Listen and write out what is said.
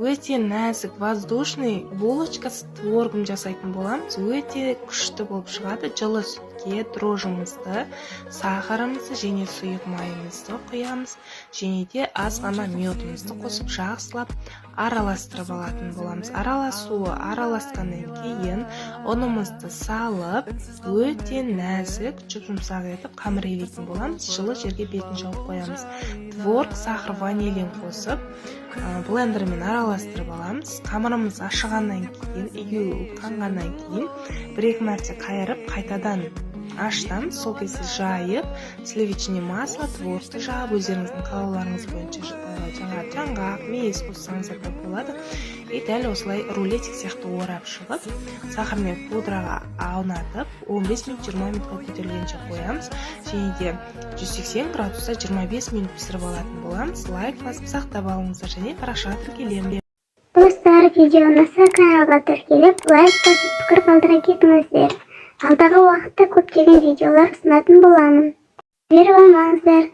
Өте нәзік воздушный булочка с творогом жасайтын боламыз. Өте күшті болып шығады. Жылы сүтке дрожжымызды, сахарымызды және сұйық майымызды құямыз. Және де аз ғана медымызды қосып жақсылап араластырып алатын боламыз. Араласқаннан кейін ұнымызды салып, өте нәзік, жұп-жұмсақ етіп қамыр илейтін боламыз. Жылы жерге бетін жауып қоямыз. Творог, сахар, ванилин қосып, блендермен араластырып аламыз. Қамырымыз ашығаннан кейін, қанғаннан кейін, 1-2 мәрте қайырып, қайтадан ашытамыз. Сол кезде жайып, сливочный масло, творогты жағып, өздеріңіздің қалауларыңыз бойынша жаңғақ, мейіз қоссаңыздар да болады. Дәл осылай рулетик сияқты орап шығып, сахар мен пудраға аунатып, 15 минут 20 минутқа көтерілгенше қоямыз. Және де 180 градуста 25 минут пісіріп алатын боламыз. Лайк басып сақтап алыңыздар және парақшаға тіркелемін. Достар, видео ұнаса каналға тіркеліп, лайк басып пікір қалдыра кетіңіздер. Алдағы уақытта көптеген видеолар ұсынатын боламын. Беріп алмаңыздар.